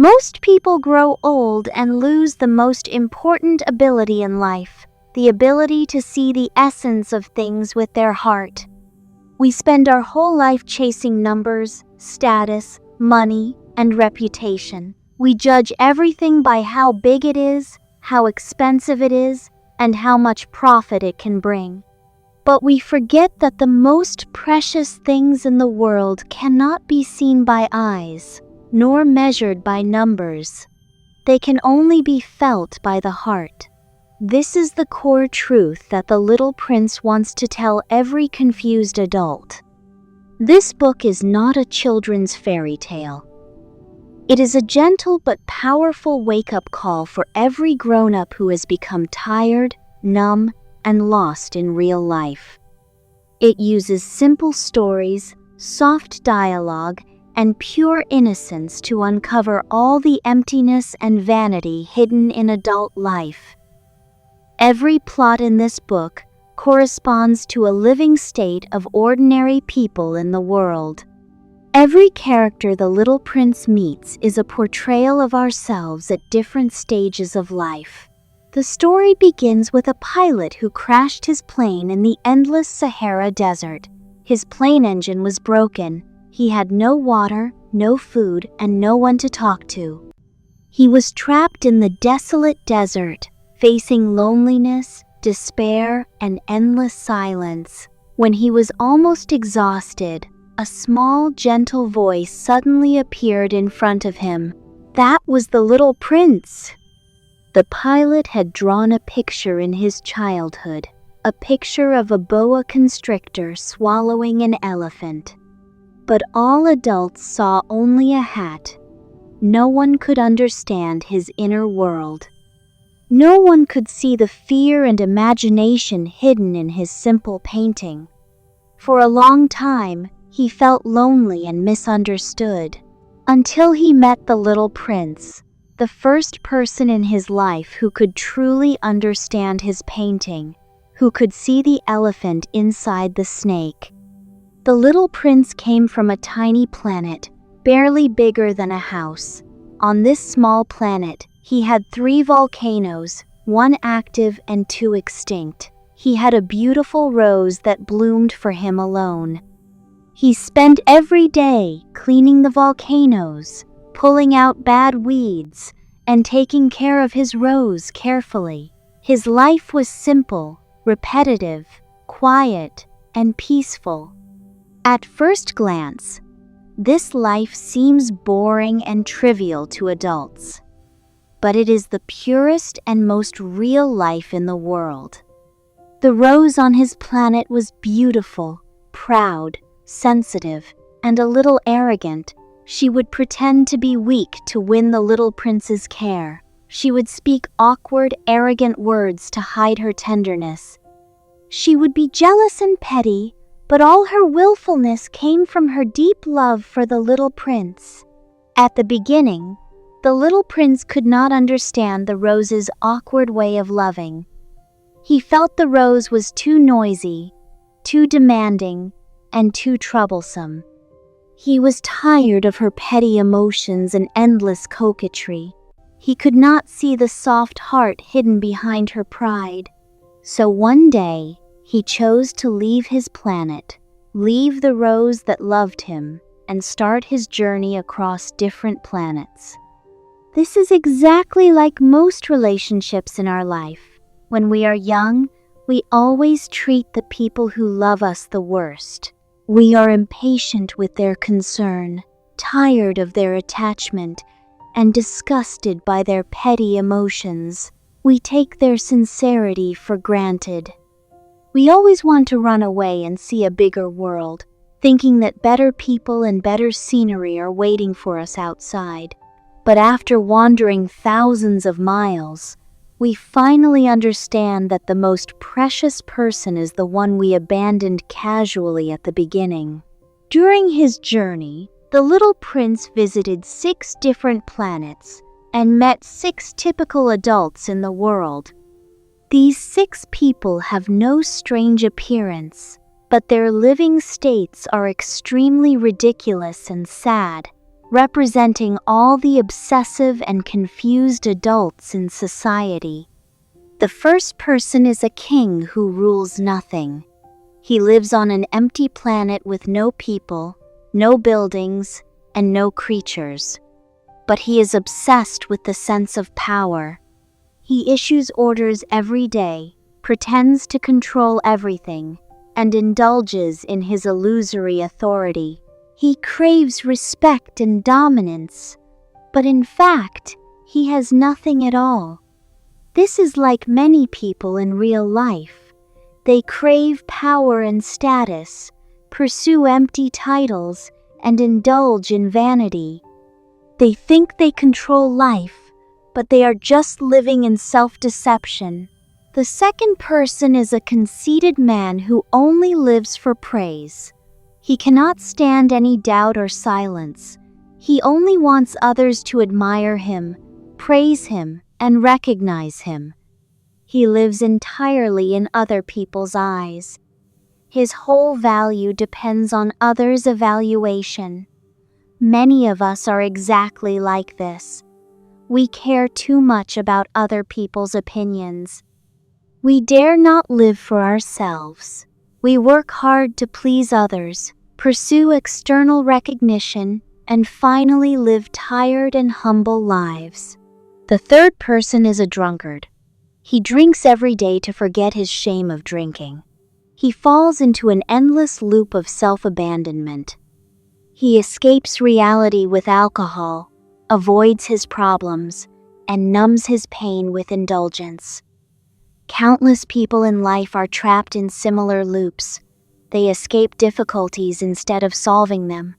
Most people grow old and lose the most important ability in life, the ability to see the essence of things with their heart. We spend our whole life chasing numbers, status, money, and reputation. We judge everything by how big it is, how expensive it is, and how much profit it can bring. But we forget that the most precious things in the world cannot be seen by eyes, nor measured by numbers. They can only be felt by the heart. This is the core truth that the little prince wants to tell every confused adult. This book is not a children's fairy tale. It is a gentle but powerful wake-up call for every grown-up who has become tired, numb, and lost in real life. It uses simple stories, soft dialogue, and pure innocence to uncover all the emptiness and vanity hidden in adult life. Every plot in this book corresponds to a living state of ordinary people in the world. Every character the little prince meets is a portrayal of ourselves at different stages of life. The story begins with a pilot who crashed his plane in the endless Sahara Desert. His plane engine was broken. He had no water, no food, and no one to talk to. He was trapped in the desolate desert, facing loneliness, despair, and endless silence. When he was almost exhausted, a small, gentle voice suddenly appeared in front of him. That was the little prince. The pilot had drawn a picture in his childhood, a picture of a boa constrictor swallowing an elephant. But all adults saw only a hat. No one could understand his inner world. No one could see the fear and imagination hidden in his simple painting. For a long time, he felt lonely and misunderstood, until he met the little prince, the first person in his life who could truly understand his painting, who could see the elephant inside the snake. The little prince came from a tiny planet, barely bigger than a house. On this small planet, he had 3 volcanoes, 1 active and 2 extinct. He had a beautiful rose that bloomed for him alone. He spent every day cleaning the volcanoes, pulling out bad weeds, and taking care of his rose carefully. His life was simple, repetitive, quiet, and peaceful. At first glance, this life seems boring and trivial to adults. But it is the purest and most real life in the world. The rose on his planet was beautiful, proud, sensitive, and a little arrogant. She would pretend to be weak to win the little prince's care. She would speak awkward, arrogant words to hide her tenderness. She would be jealous and petty, but all her willfulness came from her deep love for the little prince. At the beginning, the little prince could not understand the rose's awkward way of loving. He felt the rose was too noisy, too demanding, and too troublesome. He was tired of her petty emotions and endless coquetry. He could not see the soft heart hidden behind her pride. So one day, he chose to leave his planet, leave the rose that loved him, and start his journey across different planets. This is exactly like most relationships in our life. When we are young, we always treat the people who love us the worst. We are impatient with their concern, tired of their attachment, and disgusted by their petty emotions. We take their sincerity for granted. We always want to run away and see a bigger world, thinking that better people and better scenery are waiting for us outside. But after wandering thousands of miles, we finally understand that the most precious person is the one we abandoned casually at the beginning. During his journey, the little prince visited 6 different planets and met 6 typical adults in the world. These 6 people have no strange appearance, but their living states are extremely ridiculous and sad. representing all the obsessive and confused adults in society. The first person is a king who rules nothing. He lives on an empty planet with no people, no buildings, and no creatures. But he is obsessed with the sense of power. He issues orders every day, pretends to control everything, and indulges in his illusory authority. He craves respect and dominance, but in fact, he has nothing at all. This is like many people in real life. They crave power and status, pursue empty titles, and indulge in vanity. They think they control life, but they are just living in self-deception. The second person is a conceited man who only lives for praise. He cannot stand any doubt or silence. He only wants others to admire him, praise him, and recognize him. He lives entirely in other people's eyes. His whole value depends on others' evaluation. Many of us are exactly like this. We care too much about other people's opinions. We dare not live for ourselves. We work hard to please others, pursue external recognition, and finally live tired and humble lives. The third person is a drunkard. He drinks every day to forget his shame of drinking. He falls into an endless loop of self-abandonment. He escapes reality with alcohol, avoids his problems, and numbs his pain with indulgence. Countless people in life are trapped in similar loops. They escape difficulties instead of solving them.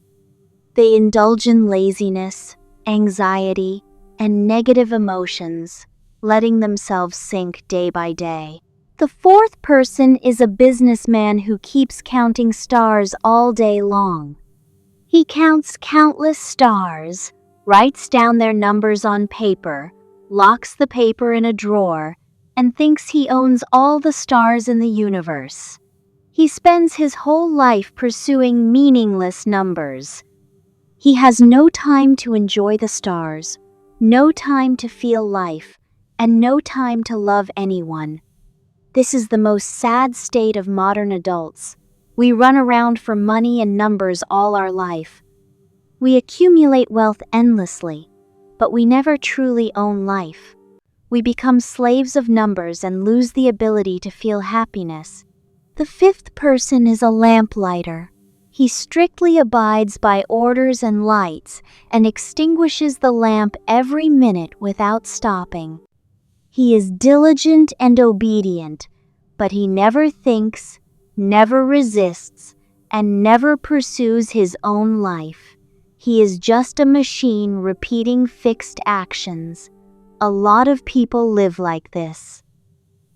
They indulge in laziness, anxiety, and negative emotions, letting themselves sink day by day. The fourth person is a businessman who keeps counting stars all day long. He counts countless stars, writes down their numbers on paper, locks the paper in a drawer, and thinks he owns all the stars in the universe. He spends his whole life pursuing meaningless numbers. He has no time to enjoy the stars, no time to feel life, and no time to love anyone. This is the most sad state of modern adults. We run around for money and numbers all our life. We accumulate wealth endlessly, but we never truly own life. We become slaves of numbers and lose the ability to feel happiness. The fifth person is a lamplighter. He strictly abides by orders and lights and extinguishes the lamp every minute without stopping. He is diligent and obedient, but he never thinks, never resists, and never pursues his own life. He is just a machine repeating fixed actions. A lot of people live like this.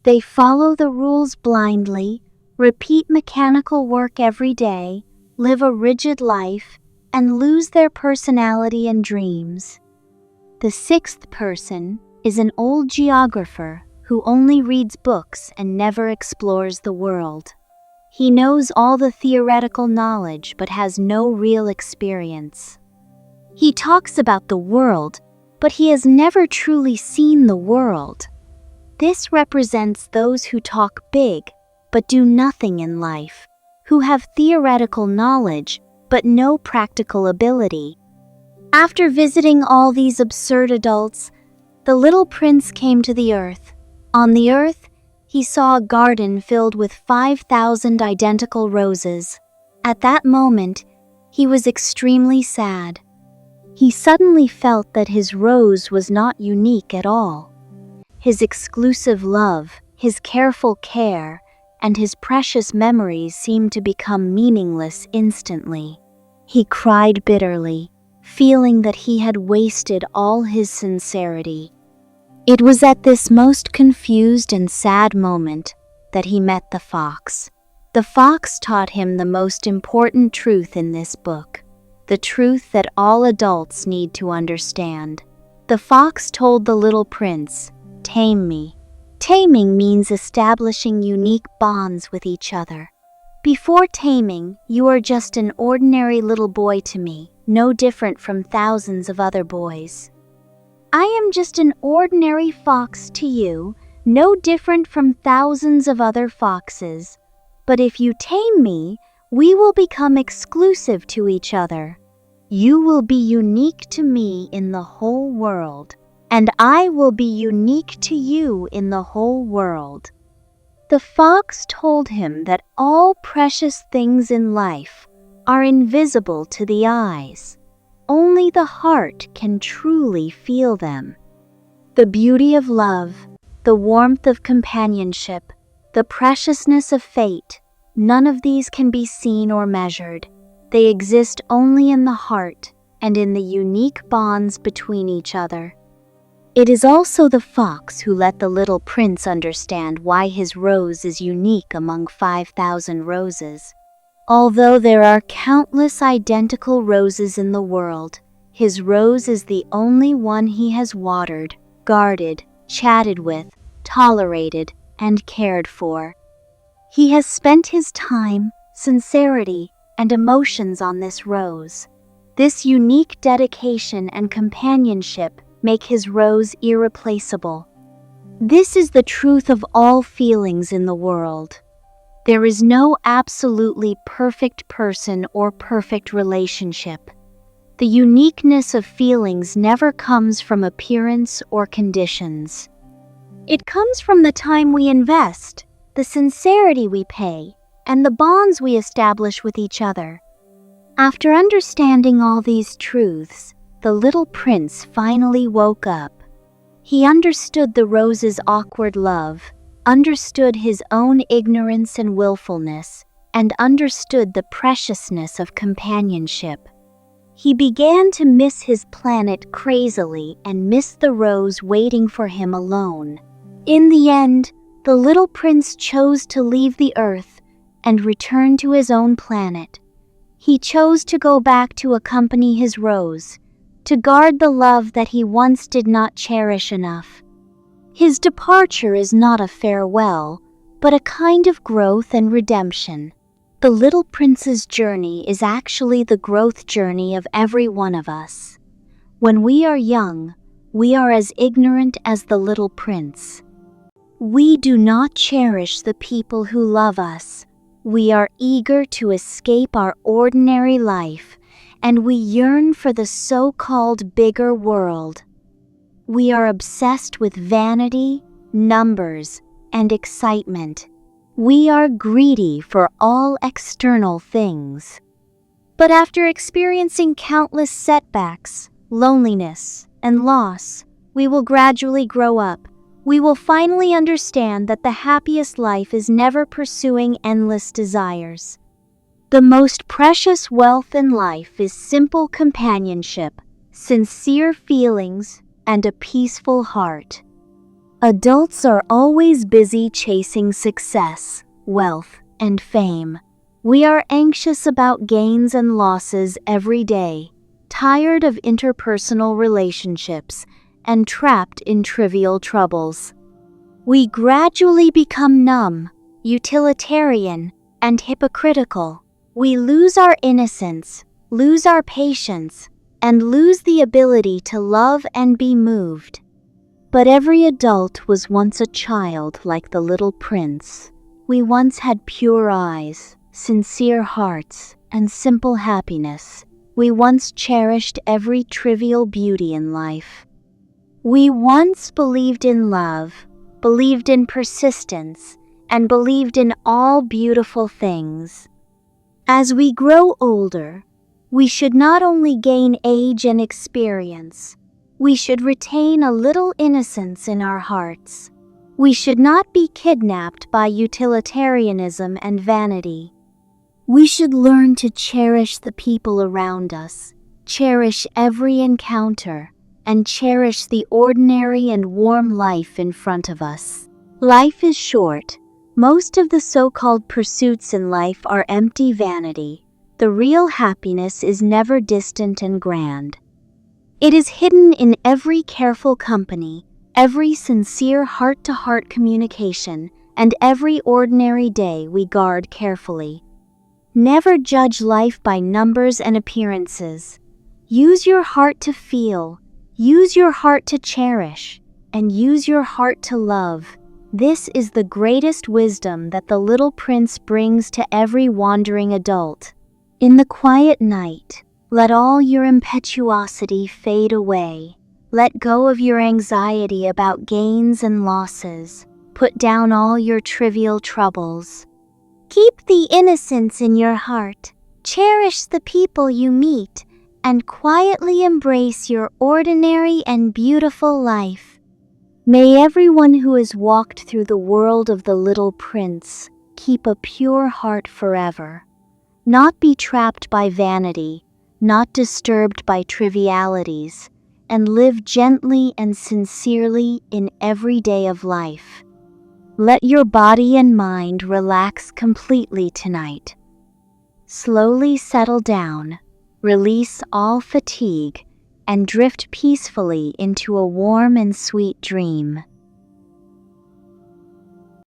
They follow the rules blindly, repeat mechanical work every day, live a rigid life, and lose their personality and dreams. The sixth person is an old geographer who only reads books and never explores the world. He knows all the theoretical knowledge but has no real experience. He talks about the world, but he has never truly seen the world. This represents those who talk big but do nothing in life, who have theoretical knowledge but no practical ability. After visiting all these absurd adults, the little prince came to the earth. On the earth, he saw a garden filled with 5,000 identical roses. At that moment, he was extremely sad. He suddenly felt that his rose was not unique at all. His exclusive love, his careful care, and his precious memories seemed to become meaningless instantly. He cried bitterly, feeling that he had wasted all his sincerity. It was at this most confused and sad moment that he met the fox. The fox taught him the most important truth in this book, the truth that all adults need to understand. The fox told the little prince, "Tame me." Taming means establishing unique bonds with each other. Before taming, you are just an ordinary little boy to me, no different from thousands of other boys. I am just an ordinary fox to you, no different from thousands of other foxes. But if you tame me, we will become exclusive to each other. You will be unique to me in the whole world, and I will be unique to you in the whole world. The fox told him that all precious things in life are invisible to the eyes. Only the heart can truly feel them. The beauty of love, the warmth of companionship, the preciousness of fate, none of these can be seen or measured. They exist only in the heart and in the unique bonds between each other. It is also the fox who let the little prince understand why his rose is unique among 5,000 roses. Although there are countless identical roses in the world, his rose is the only one he has watered, guarded, chatted with, tolerated, and cared for. He has spent his time, sincerity, and emotions on this rose. This unique dedication and companionship make his rose irreplaceable. This is the truth of all feelings in the world. There is no absolutely perfect person or perfect relationship. The uniqueness of feelings never comes from appearance or conditions. It comes from the time we invest, the sincerity we pay, and the bonds we establish with each other. After understanding all these truths, the little prince finally woke up. He understood the rose's awkward love, understood his own ignorance and willfulness, and understood the preciousness of companionship. He began to miss his planet crazily and miss the rose waiting for him alone. In the end, the little prince chose to leave the earth and return to his own planet. He chose to go back to accompany his rose, to guard the love that he once did not cherish enough. His departure is not a farewell, but a kind of growth and redemption. The little prince's journey is actually the growth journey of every one of us. When we are young, we are as ignorant as the little prince. We do not cherish the people who love us. We are eager to escape our ordinary life, and we yearn for the so-called bigger world. We are obsessed with vanity, numbers, and excitement. We are greedy for all external things. But after experiencing countless setbacks, loneliness, and loss, we will gradually grow up. We will finally understand that the happiest life is never pursuing endless desires. The most precious wealth in life is simple companionship, sincere feelings, and a peaceful heart. Adults are always busy chasing success, wealth, and fame. We are anxious about gains and losses every day, tired of interpersonal relationships, and trapped in trivial troubles. We gradually become numb, utilitarian, and hypocritical. We lose our innocence, lose our patience, and lose the ability to love and be moved. But every adult was once a child like the little prince. We once had pure eyes, sincere hearts, and simple happiness. We once cherished every trivial beauty in life. We once believed in love, believed in persistence, and believed in all beautiful things. As we grow older, we should not only gain age and experience, we should retain a little innocence in our hearts. We should not be kidnapped by utilitarianism and vanity. We should learn to cherish the people around us, cherish every encounter, and cherish the ordinary and warm life in front of us. Life is short. Most of the so-called pursuits in life are empty vanity. The real happiness is never distant and grand. It is hidden in every careful company, every sincere heart-to-heart communication, and every ordinary day we guard carefully. Never judge life by numbers and appearances. Use your heart to feel, use your heart to cherish, and use your heart to love. This is the greatest wisdom that the little prince brings to every wandering adult. In the quiet night, let all your impetuosity fade away. Let go of your anxiety about gains and losses. Put down all your trivial troubles. Keep the innocence in your heart. Cherish the people you meet, and quietly embrace your ordinary and beautiful life. May everyone who has walked through the world of the little prince keep a pure heart forever. Not be trapped by vanity, not disturbed by trivialities, and live gently and sincerely in every day of life. Let your body and mind relax completely tonight. Slowly settle down, release all fatigue, and drift peacefully into a warm and sweet dream.